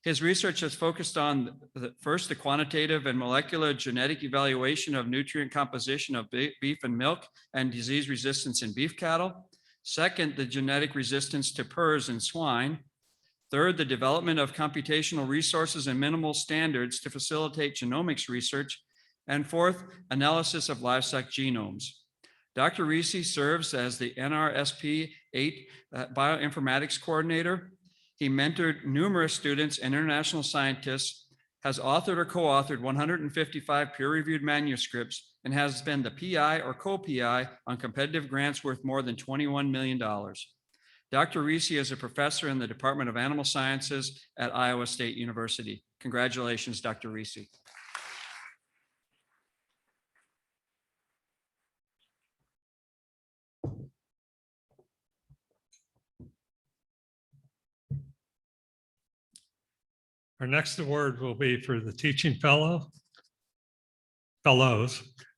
His research has focused on the quantitative and molecular genetic evaluation of nutrient composition of beef and milk and disease resistance in beef cattle. Second, the genetic resistance to PRRS in swine. Third, the development of computational resources and minimal standards to facilitate genomics research. And fourth, analysis of livestock genomes. Dr. Reese serves as the NRSP 8 bioinformatics coordinator. He mentored numerous students and international scientists, has authored or co-authored 155 peer-reviewed manuscripts, and has been the PI or co-PI on competitive grants worth more than $21 million. Dr. Reese is a professor in the Department of Animal Sciences at Iowa State University. Congratulations, Dr. Reese. Our next award will be for the teaching fellows.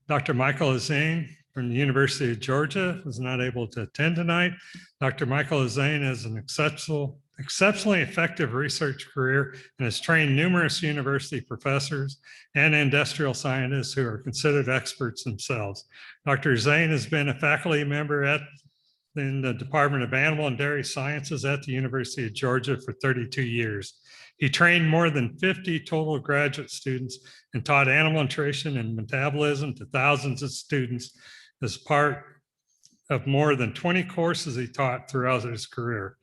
Dr. Michael Azane from the University of Georgia was not able to attend tonight. Dr. Michael Azane has an exceptionally effective research career and has trained numerous university professors and industrial scientists who are considered experts themselves. Dr. Azane has been a faculty member in the Department of Animal and Dairy Sciences at the University of Georgia for 32 years. He trained more than 50 total graduate students and taught animal nutrition and metabolism to thousands of students as part of more than 20 courses he taught throughout his career.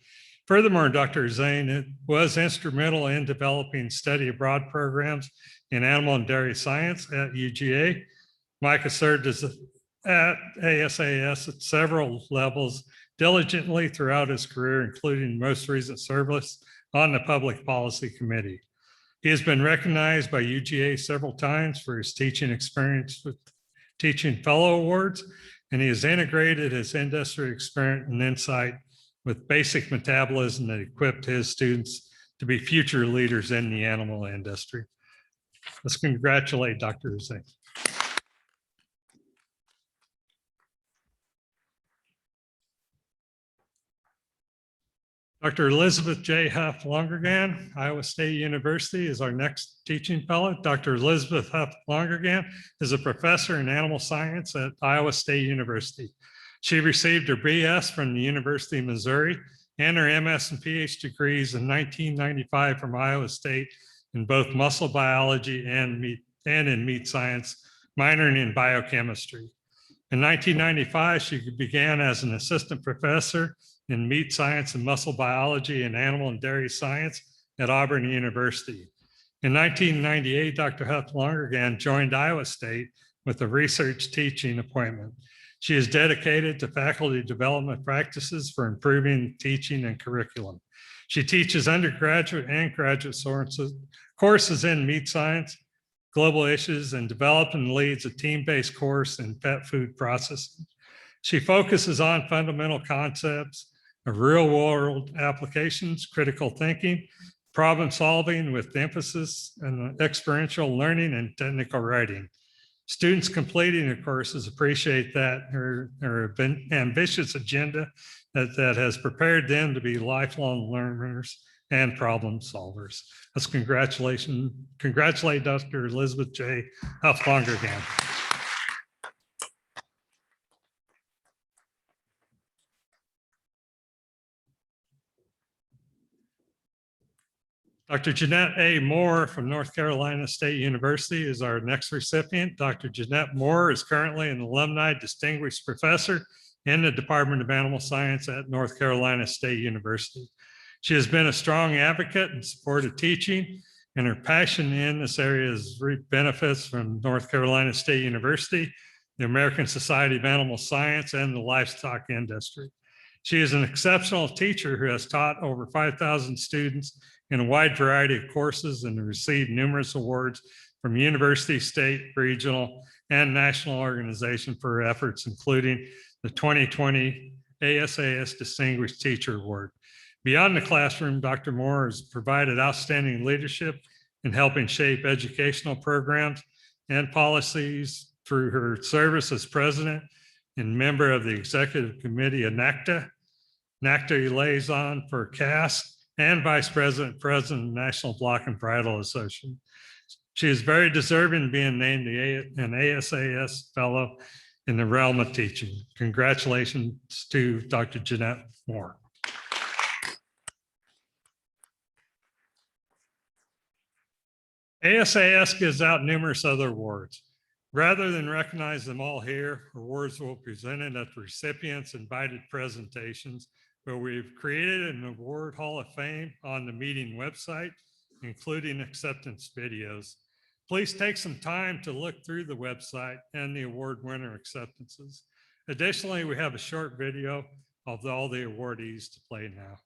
Furthermore, Dr. Zane was instrumental in developing study abroad programs in animal and dairy science at UGA. Mike has served as at ASAS at several levels diligently throughout his career, including most recent service on the Public Policy Committee. He has been recognized by UGA several times for his teaching experience with Teaching Fellow Awards, and he has integrated his industry experience and insight with basic metabolism that equipped his students to be future leaders in the animal industry. Let's congratulate Dr. Hussein. Dr. Elizabeth J. Huff Longergan, Iowa State University, is our next teaching fellow. Dr. Elizabeth Huff Longergan is a professor in animal science at Iowa State University. She received her BS from the University of Missouri and her MS and PhD degrees in 1995 from Iowa State in both muscle biology and in meat science, minoring in biochemistry. In 1995, she began as an assistant professor in meat science and muscle biology and animal and dairy science at Auburn University. In 1998, Dr. Huff Longergan joined Iowa State with a research teaching appointment. She is dedicated to faculty development practices for improving teaching and curriculum. She teaches undergraduate and graduate courses in meat science, global issues, and develops and leads a team-based course in pet food processing. She focuses on fundamental concepts of real-world applications, critical thinking, problem solving with emphasis on experiential learning and technical writing. Students completing the courses appreciate that her ambitious agenda that has prepared them to be lifelong learners and problem solvers. Let's congratulate Dr. Elizabeth J. Huff Longergan. Dr. Jeanette A. Moore from North Carolina State University is our next recipient. Dr. Jeanette Moore is currently an alumni distinguished professor in the Department of Animal Science at North Carolina State University. She has been a strong advocate in support of teaching, and her passion in this area has reaped benefits from North Carolina State University, the American Society of Animal Science, and the livestock industry. She is an exceptional teacher who has taught over 5,000 students in a wide variety of courses and received numerous awards from university, state, regional, and national organizations for her efforts, including the 2020 ASAS Distinguished Teacher Award. Beyond the classroom, Dr. Moore has provided outstanding leadership in helping shape educational programs and policies through her service as president and member of the executive committee of NACTA liaison for CAS, and Vice President, President of National Block and Bridle Association. She is very deserving of being named an ASAS Fellow in the realm of teaching. Congratulations to Dr. Jeanette Moore. ASAS gives out numerous other awards. Rather than recognize them all here, awards will be presented at the recipients' invited presentations, where we've created an award hall of fame on the meeting website, including acceptance videos. Please take some time to look through the website and the award winner acceptances. Additionally, we have a short video of all the awardees to play now.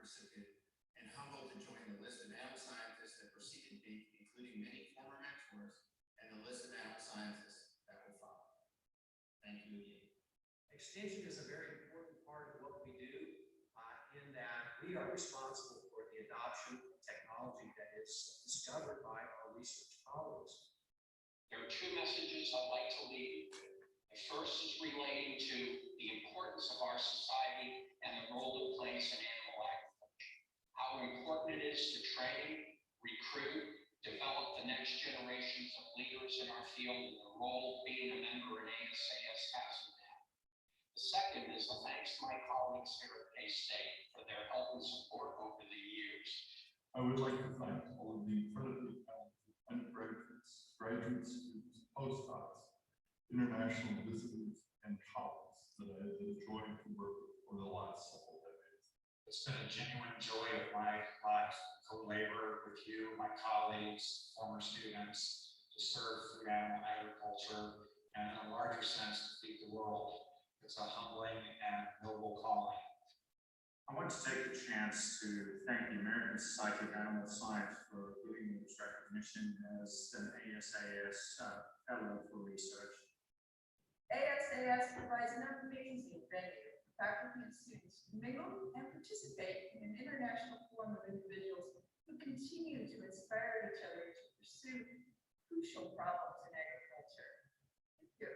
Recipient and humbled to join the list of animal scientists that preceded me, including many former mentors, and the list of animal scientists that will follow. Thank you again. Extension is a very important part of what we do in that we are responsible for the adoption of technology that is discovered by our research colleagues. There are two messages I'd like to leave you with. The first is relating to the importance of our society and the role it plays in animal agriculture. How important it is to train, recruit, develop the next generations of leaders in our field, and the role being a member in ASAS has in that. The second is a thanks to my colleagues here at K-State for their help and support over the years. I would like to thank all of the incredibly talented undergraduates, graduate students, postdocs, international visitors, and colleagues that I have enjoyed to work with for the last several decades. It's been a genuine joy of my life to co-labor with you, my colleagues, former students, to serve through animal agriculture, and in a larger sense, to feed the world. It's a humbling and noble calling. I want to take the chance to thank the American Society of Animal Science for giving me this recognition as an ASAS Fellow for Research. ASAS provides an amazing venue for faculty and students to mingle and participate in an international forum of individuals who continue to inspire each other to pursue crucial problems in agriculture. Thank you.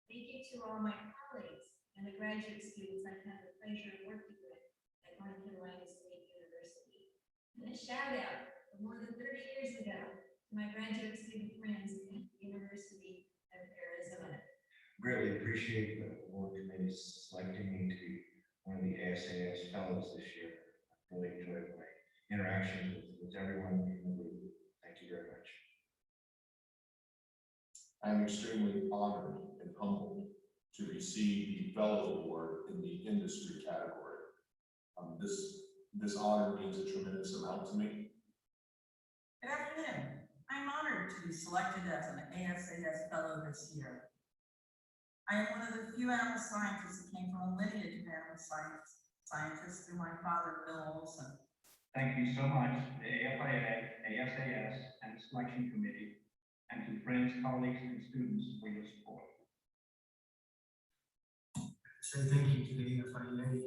Thank you to all my colleagues and the graduate students I've had the pleasure of working with at North Carolina State University. And a shout out from more than 30 years ago to my graduate student friends at the University of Arizona. Really appreciate the award committee selecting me to be one of the ASAS fellows this year. I really enjoyed my interactions with everyone in the group. Thank you very much. I'm extremely honored and humbled to receive the Fellow Award in the industry category. This honor means a tremendous amount to me. Good afternoon. I'm honored to be selected as an ASAS Fellow this year. I am one of the few animal scientists that came from a lineage of animal scientists through my father, Bill Olson. Thank you so much to the AFIA, ASAS, and the selection committee, and to friends, colleagues, and students for your support. Say thank you to the AFIA.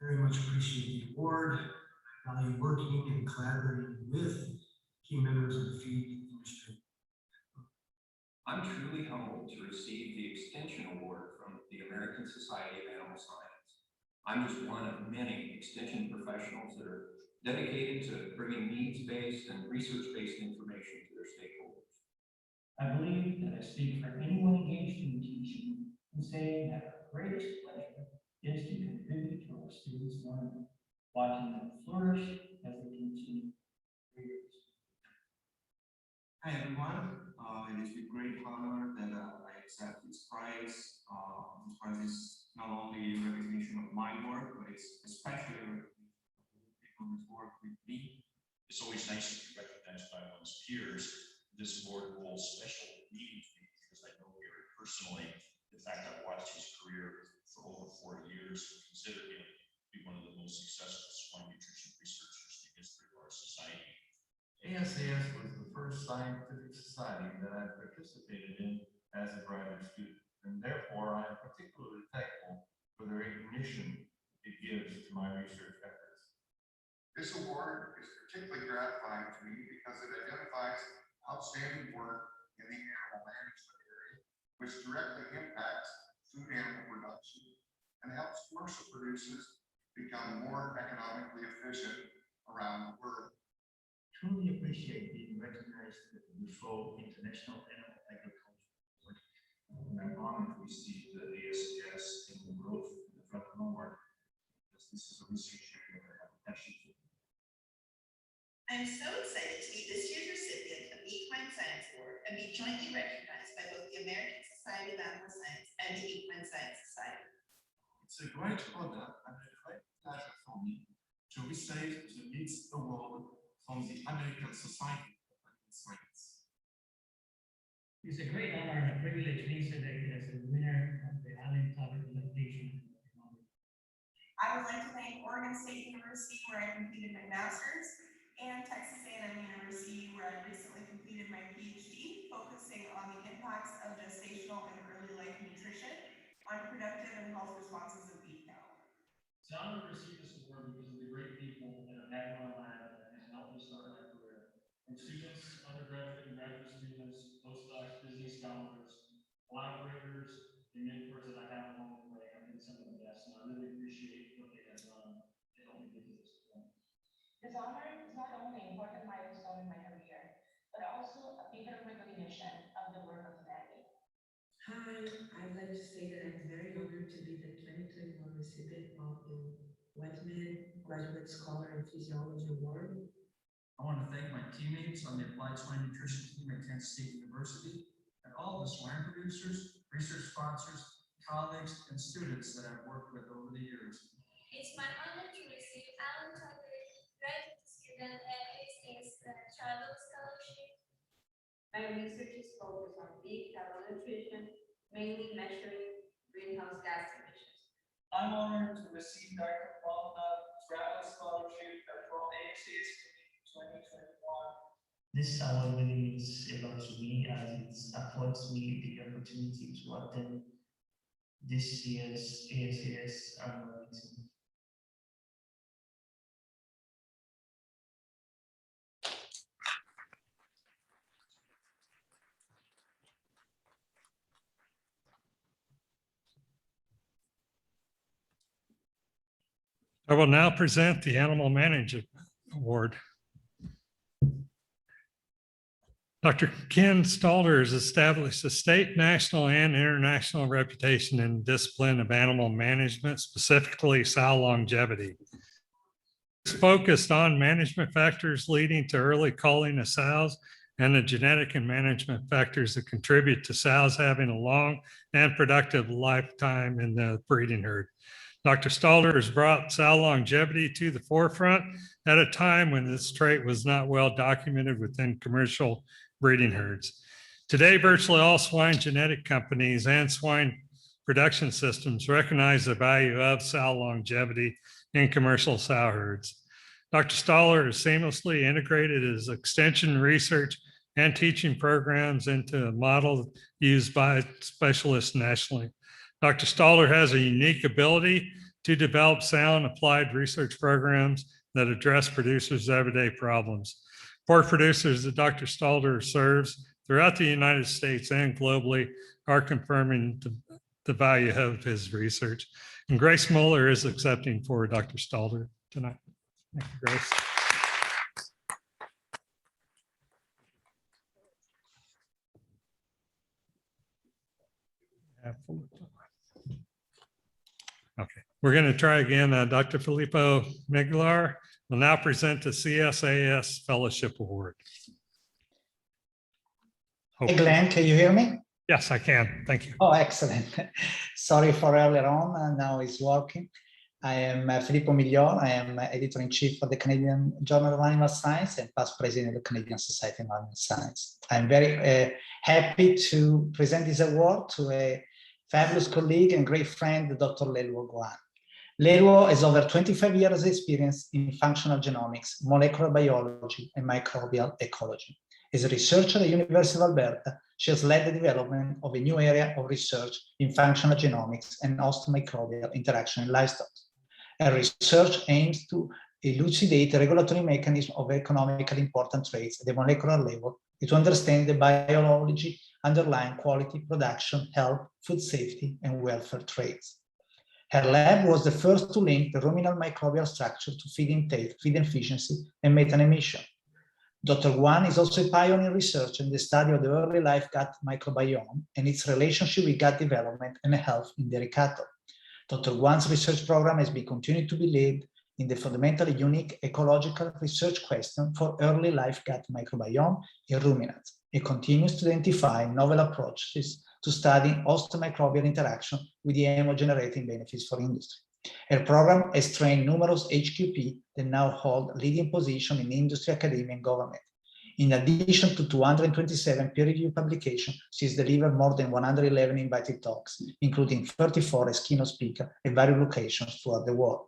Very much appreciate the award. I value working and collaborating with key members of the feed industry. I'm truly humbled to receive the Extension Award from the American Society of Animal Science. I'm just one of many extension professionals that are dedicated to bringing needs-based and research-based information to their stakeholders. I believe that I speak for anyone engaged in teaching in saying that our greatest pleasure is to contribute to our students' learning, watching them flourish as they continue careers. Hi everyone, it is with great honor that I accept this prize. This prize is not only a recognition of my work, but it's especially a recognition of the people who's worked with me. It's always nice to be recognized by one's peers. This award holds special meaning to me because I know Gary personally. In fact, I've watched his career for over 40 years and consider him to be one of the most successful swine nutrition researchers in the history of our society. ASAS was the first scientific society that I participated in as a graduate student, and therefore I am particularly thankful for the recognition it gives to my research efforts. This award is particularly gratifying to me because it identifies outstanding work in the animal management area, which directly impacts food animal production and helps commercial producers become more economically efficient around the world. Truly appreciate being recognized at the Defoe International Animal Agriculture Award. And I'm honored to receive the ASAS in the growth in the front row market, because this is a research area that I have a passion for. I'm so excited to be this year's recipient of the Equine Science Award and be jointly recognized by both the American Society of Animal Science and the Equine Science Society. It's a great honor and a great pleasure for me to receive the Leeds Award from the American Society of Animal Science. It's a great honor and a privilege being selected as the winner of the Allen Topic Foundation. I would like to thank Oregon State University, where I completed my master's, and Texas A&M University, where I recently completed my PhD, focusing on the impacts of gestational and early life nutrition on productive and health responses of beef cattle. It's an honor to receive this award because of the great people that I've had in my lab that have helped me start my career. From students, undergraduate and graduate students, postdocs, visiting scholars, collaborators, and mentors that I have along the way have been some of the best, and I really appreciate what they have done to help me get to this point. This honor is not only an important milestone in my career, but also a pivotal recognition of the work of humanity. Hi, I'd like to say that I'm very honored to be the 2021 recipient of the Whiteman Graduate Scholar in Physiology Award. I want to thank my teammates on the Applied Swine Nutrition team at Kansas State University and all the swine producers, research sponsors, colleagues, and students that I've worked with over the years. It's my honor to receive Untitled Graduate Student at ASAS-CSAS-Southern Scholarship. My research is focused on big cattle nutrition, mainly measuring greenhouse gas emissions. I'm honored to receive Dr. Walnut Travel Scholarship from ASAS 2021. This award really means a lot to me as it affords me the opportunity to attend this year's ASAS annual meeting. I will now present the Animal Manager Award. Dr. Ken Stalder has established a state, national, and international reputation in the discipline of animal management, specifically sow longevity. It's focused on management factors leading to early culling of sows and the genetic and management factors that contribute to sows having a long and productive lifetime in the breeding herd. Dr. Stalder has brought sow longevity to the forefront at a time when this trait was not well documented within commercial breeding herds. Today, virtually all swine genetic companies and swine production systems recognize the value of sow longevity in commercial sow herds. Dr. Stalder has seamlessly integrated his extension research and teaching programs into a model used by specialists nationally. Dr. Stalder has a unique ability to develop sound applied research programs that address producers' everyday problems. Pork producers that Dr. Stalder serves throughout the United States and globally are confirming the value of his research. And Grace Mueller is accepting for Dr. Stalder tonight. Thank you, Grace. Okay, we're going to try again. Dr. Filippo Miglar will now present the CSAS Fellowship Award. Hey, Glenn, can you hear me? Yes, I can. Thank you. Oh, excellent. Sorry for earlier on, and now it's working. I am Filippo Miglior. I am editor-in-chief of the Canadian Journal of Animal Science and past president of the Canadian Society of Animal Science. I'm very happy to present this award to a fabulous colleague and great friend, Dr. Leluo Guan. Leluo has over 25 years experience in functional genomics, molecular biology, and microbial ecology. As a researcher at the University of Alberta, she has led the development of a new area of research in functional genomics and host-microbial interaction in livestock. Her research aims to elucidate the regulatory mechanism of economically important traits at the molecular level and to understand the biology underlying quality, production, health, food safety, and welfare traits. Her lab was the first to link the ruminal microbial structure to feed intake, feed efficiency, and methane emission. Dr. Guan is also a pioneer researcher in the study of the early life gut microbiome and its relationship with gut development and health in dairy cattle. Dr. Guan's research program has been continued to be led in the fundamentally unique ecological research question for early life gut microbiome in ruminants. It continues to identify novel approaches to studying host-microbial interaction with the generating benefits for industry. Her program has trained numerous HQP that now hold leading position in industry, academia, and government. In addition to 227 peer-reviewed publications, she has delivered more than 111 invited talks, including 34 as keynote speaker at various locations throughout the world.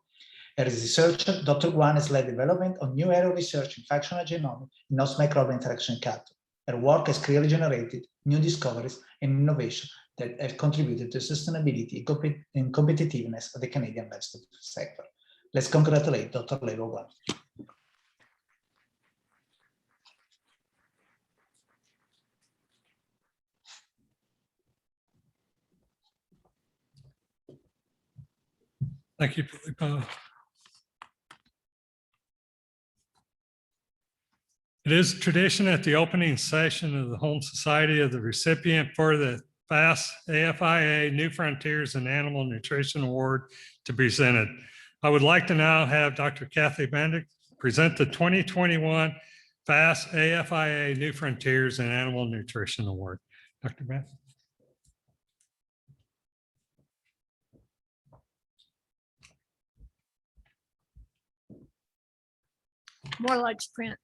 As a researcher, Dr. Guan has led development of new area of research in functional genomics and host-microbial interaction in cattle. Her work has clearly generated new discoveries and innovation that have contributed to sustainability and competitiveness of the Canadian livestock sector. Let's congratulate Dr. Leo Wang. Thank you, Filippo. It is tradition at the opening session of the Home Society of the recipient for the FAST AFIA New Frontiers in Animal Nutrition Award to be presented. I would like to now have Dr. Kathy Bendick present the 2021 FAST AFIA New Frontiers in Animal Nutrition Award. Dr. Bendick. More large print.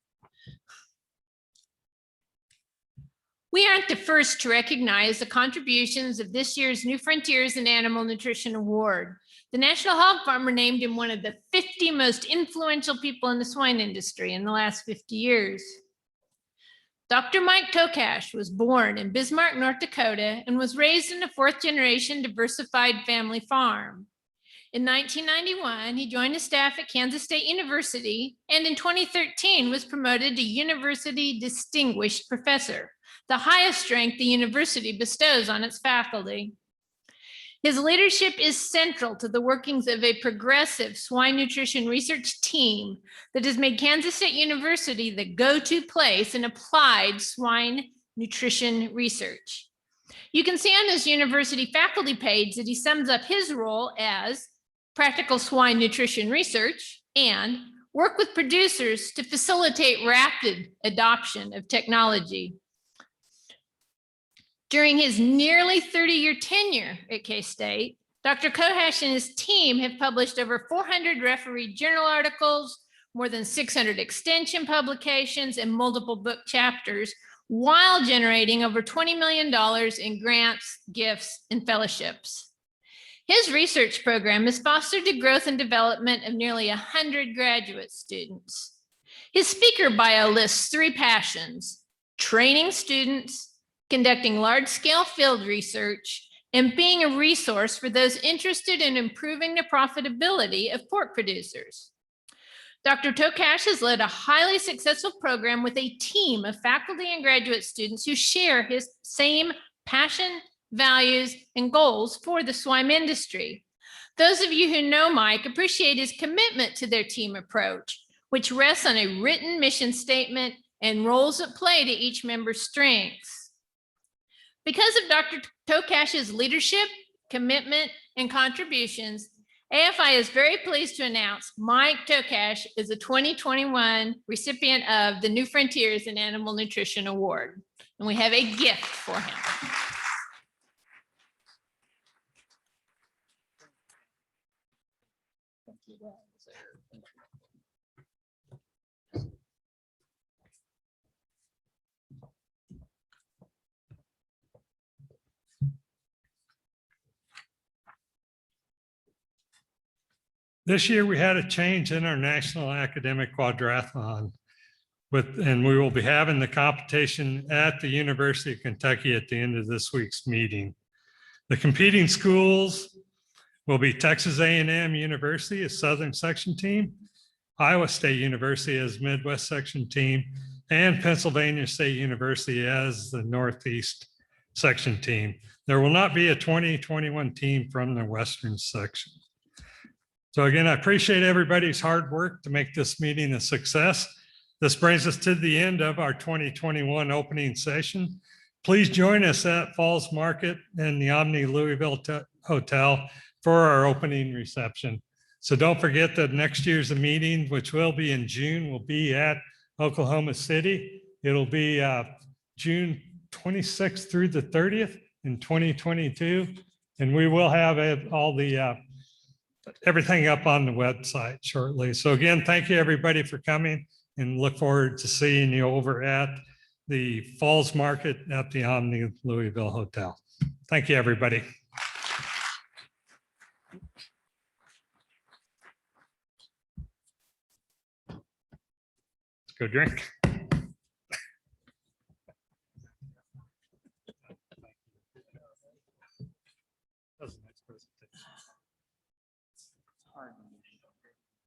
We aren't the first to recognize the contributions of this year's New Frontiers in Animal Nutrition Award. The National Hog Farmer named him one of the 50 most influential people in the swine industry in the last 50 years. Dr. Mike Tokash was born in Bismarck, North Dakota, and was raised in a fourth-generation diversified family farm. In 1991, he joined the staff at Kansas State University, and in 2013 was promoted to University Distinguished Professor, the highest rank the university bestows on its faculty. His leadership is central to the workings of a progressive swine nutrition research team that has made Kansas State University the go-to place in applied swine nutrition research. You can see on his university faculty page that he sums up his role as practical swine nutrition research and work with producers to facilitate rapid adoption of technology. During his nearly 30-year tenure at K-State, Dr. Kohash and his team have published over 400 refereed journal articles, more than 600 extension publications, and multiple book chapters, while generating over $20 million in grants, gifts, and fellowships. His research program has fostered the growth and development of nearly 100 graduate students. His speaker bio lists 3 passions: training students, conducting large-scale field research, and being a resource for those interested in improving the profitability of pork producers. Dr. Tokash has led a highly successful program with a team of faculty and graduate students who share his same passion, values, and goals for the swine industry. Those of you who know Mike appreciate his commitment to their team approach, which rests on a written mission statement and roles that play to each member's strengths. Because of Dr. Tokash's leadership, commitment, and contributions, AFI is very pleased to announce Mike Tokash is a 2021 recipient of the New Frontiers in Animal Nutrition Award, and we have a gift for him. This year, we had a change in our National Academic Quadrathlon, and we will be having the competition at the University of Kentucky at the end of this week's meeting. The competing schools will be Texas A&M University as Southern section team, Iowa State University as Midwest section team, and Pennsylvania State University as the Northeast section team. There will not be a 2021 team from the Western section. So again, I appreciate everybody's hard work to make this meeting a success. This brings us to the end of our 2021 opening session. Please join us at Falls Market and the Omni Louisville Hotel for our opening reception. So don't forget that next year's meeting, which will be in June, will be at Oklahoma City. It'll be June 26th through the 30th in 2022. And we will have all the everything up on the website shortly. So again, thank you everybody for coming, and look forward to seeing you over at the Falls Market at the Omni Louisville Hotel. Thank you, everybody. Let's go drink.